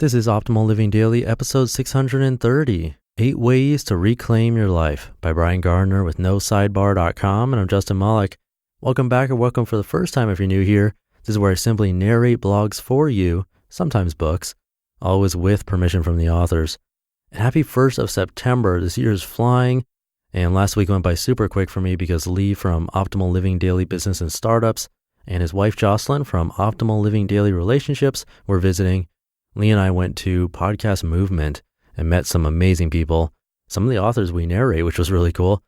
This is Optimal Living Daily, episode 630, 8 Ways to Reclaim Your Life by Brian Gardner with NoSidebar.com, and I'm Justin Malik. Welcome back, or welcome for the first time if you're new here. This is where I simply narrate blogs for you, sometimes books, always with permission from the authors. And happy 1st of September. This year is flying, and last week went by super quick for me because Lee from Optimal Living Daily Business and Startups and his wife Jocelyn from Optimal Living Daily Relationships were visiting. Lee and I went to Podcast Movement and met some amazing people, some of the authors we narrate, which was really cool.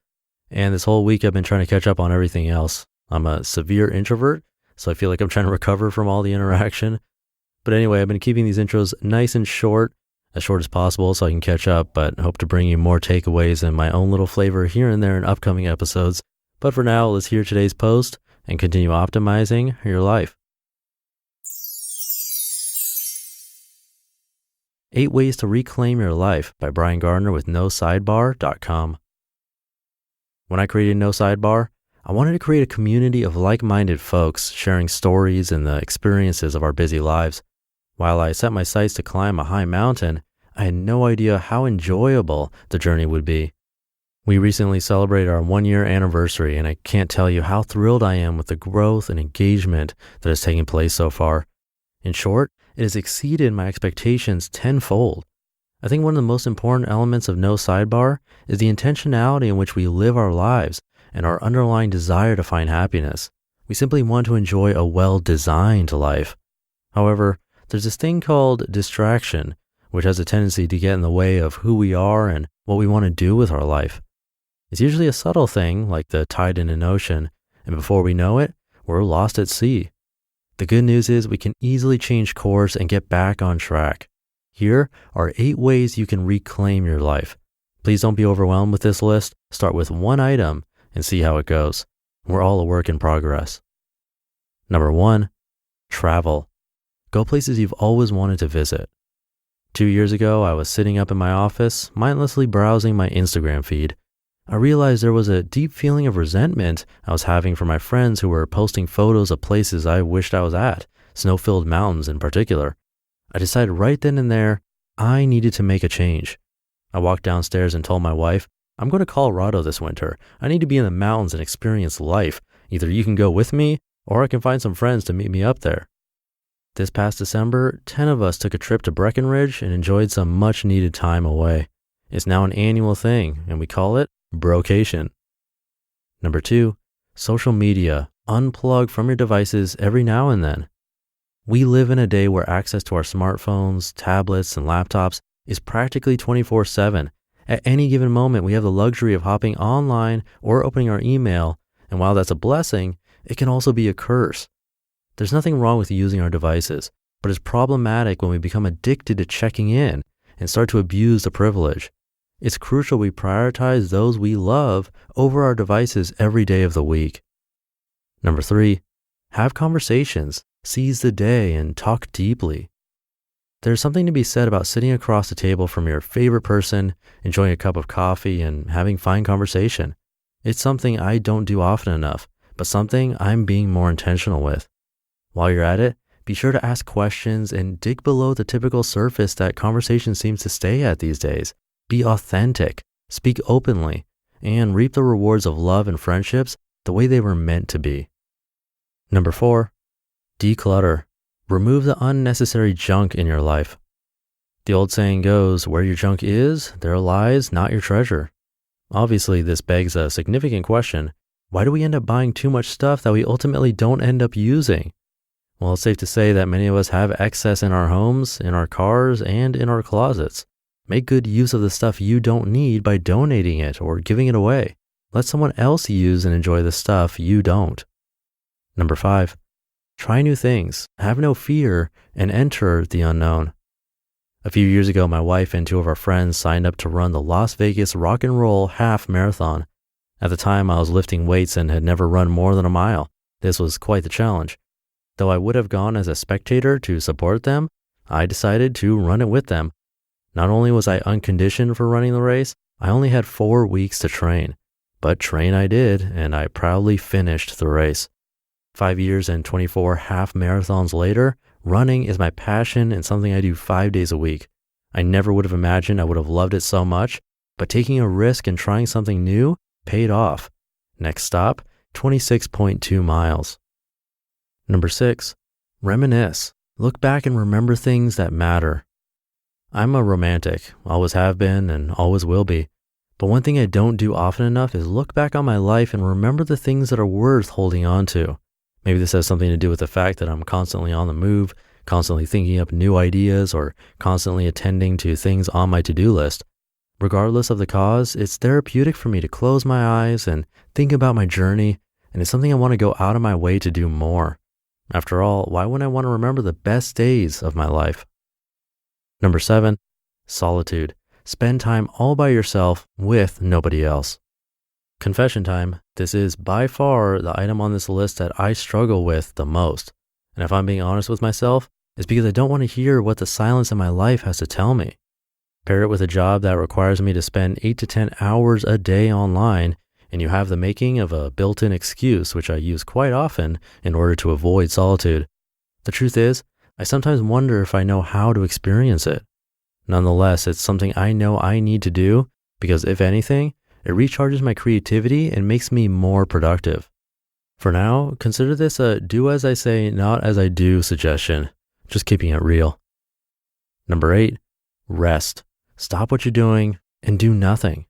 And this whole week I've been trying to catch up on everything else. I'm a severe introvert, so I feel like I'm trying to recover from all the interaction. But anyway, I've been keeping these intros nice and short as possible so I can catch up, but hope to bring you more takeaways and my own little flavor here and there in upcoming episodes. But for now, let's hear today's post and continue optimizing your life. 8 Ways to Reclaim Your Life by Brian Gardner with NoSidebar.com. When I created No Sidebar, I wanted to create a community of like-minded folks sharing stories and the experiences of our busy lives. While I set my sights to climb a high mountain, I had no idea how enjoyable the journey would be. We recently celebrated our 1-year anniversary, and I can't tell you how thrilled I am with the growth and engagement that has taken place so far. In short, it has exceeded my expectations tenfold. I think one of the most important elements of No Sidebar is the intentionality in which we live our lives and our underlying desire to find happiness. We simply want to enjoy a well-designed life. However, there's this thing called distraction, which has a tendency to get in the way of who we are and what we want to do with our life. It's usually a subtle thing, like the tide in an ocean, and before we know it, we're lost at sea. The good news is we can easily change course and get back on track. Here are 8 ways you can reclaim your life. Please don't be overwhelmed with this list. Start with one item and see how it goes. We're all a work in progress. Number 1, travel. Go places you've always wanted to visit. 2 years ago, I was sitting up in my office, mindlessly browsing my Instagram feed. I realized there was a deep feeling of resentment I was having for my friends who were posting photos of places I wished I was at, snow-filled mountains in particular. I decided right then and there, I needed to make a change. I walked downstairs and told my wife, I'm going to Colorado this winter. I need to be in the mountains and experience life. Either you can go with me, or I can find some friends to meet me up there. This past December, 10 of us took a trip to Breckenridge and enjoyed some much-needed time away. It's now an annual thing, and we call it Brocation. Number 2, social media. Unplug from your devices every now and then. We live in a day where access to our smartphones, tablets, and laptops is practically 24/7. At any given moment, we have the luxury of hopping online or opening our email, and while that's a blessing, it can also be a curse. There's nothing wrong with using our devices, but it's problematic when we become addicted to checking in and start to abuse the privilege. It's crucial we prioritize those we love over our devices every day of the week. Number 3, have conversations, seize the day, and talk deeply. There's something to be said about sitting across the table from your favorite person, enjoying a cup of coffee, and having fine conversation. It's something I don't do often enough, but something I'm being more intentional with. While you're at it, be sure to ask questions and dig below the typical surface that conversation seems to stay at these days. Be authentic, speak openly, and reap the rewards of love and friendships the way they were meant to be. Number 4, declutter. Remove the unnecessary junk in your life. The old saying goes, where your junk is, there lies not your treasure. Obviously, this begs a significant question. Why do we end up buying too much stuff that we ultimately don't end up using? Well, it's safe to say that many of us have excess in our homes, in our cars, and in our closets. Make good use of the stuff you don't need by donating it or giving it away. Let someone else use and enjoy the stuff you don't. Number 5, try new things, have no fear, and enter the unknown. A few years ago, my wife and 2 of our friends signed up to run the Las Vegas Rock and Roll Half Marathon. At the time, I was lifting weights and had never run more than a mile. This was quite the challenge. Though I would have gone as a spectator to support them, I decided to run it with them. Not only was I unconditioned for running the race, I only had 4 weeks to train. But train I did, and I proudly finished the race. 5 years and 24 half marathons later, Running is my passion and something I do 5 days a week. I never would have imagined I would have loved it so much, but taking a risk and trying something new paid off. Next stop, 26.2 miles. Number 6, reminisce. Look back and remember things that matter. I'm a romantic, always have been and always will be. But one thing I don't do often enough is look back on my life and remember the things that are worth holding on to. Maybe this has something to do with the fact that I'm constantly on the move, constantly thinking up new ideas, or constantly attending to things on my to-do list. Regardless of the cause, it's therapeutic for me to close my eyes and think about my journey, and it's something I want to go out of my way to do more. After all, why wouldn't I want to remember the best days of my life? Number 7, solitude. Spend time all by yourself with nobody else. Confession time. This is by far the item on this list that I struggle with the most. And if I'm being honest with myself, it's because I don't want to hear what the silence in my life has to tell me. Pair it with a job that requires me to spend 8 to 10 hours a day online, and you have the making of a built-in excuse, which I use quite often in order to avoid solitude. The truth is, I sometimes wonder if I know how to experience it. Nonetheless, it's something I know I need to do because, if anything, it recharges my creativity and makes me more productive. For now, consider this a do as I say, not as I do suggestion, just keeping it real. Number 8, rest. Stop what you're doing and do nothing.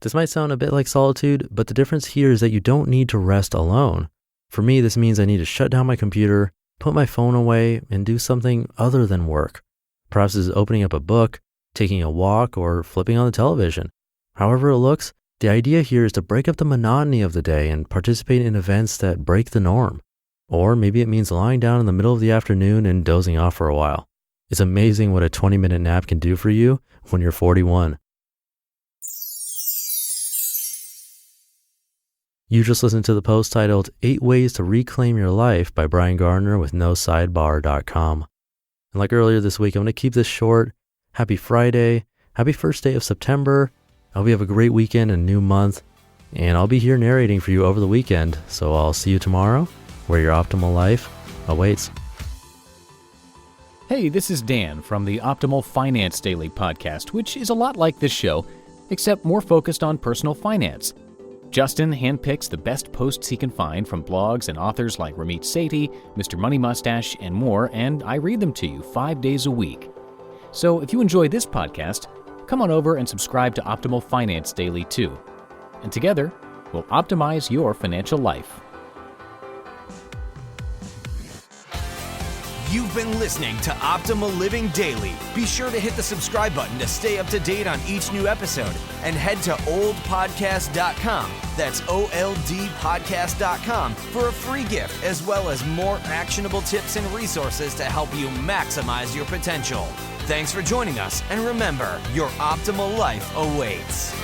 This might sound a bit like solitude, but the difference here is that you don't need to rest alone. For me, this means I need to shut down my computer, put my phone away, and do something other than work. Perhaps this is opening up a book, taking a walk, or flipping on the television. However it looks, the idea here is to break up the monotony of the day and participate in events that break the norm. Or maybe it means lying down in the middle of the afternoon and dozing off for a while. It's amazing what a 20-minute nap can do for you when you're 41. You just listened to the post titled 8 Ways to Reclaim Your Life by Brian Gardner with NoSidebar.com. And like earlier this week, I'm going to keep this short. Happy Friday. Happy first day of September. I hope you have a great weekend and new month. And I'll be here narrating for you over the weekend. So I'll see you tomorrow where your optimal life awaits. Hey, this is Dan from the Optimal Finance Daily podcast, which is a lot like this show, except more focused on personal finance. Justin handpicks the best posts he can find from blogs and authors like Ramit Sethi, Mr. Money Mustache, and more, and I read them to you 5 days a week. So if you enjoy this podcast, come on over and subscribe to Optimal Finance Daily too. And together, we'll optimize your financial life. You've been listening to Optimal Living Daily. Be sure to hit the subscribe button to stay up to date on each new episode and head to oldpodcast.com. That's OLDpodcast.com for a free gift as well as more actionable tips and resources to help you maximize your potential. Thanks for joining us, and remember, your optimal life awaits.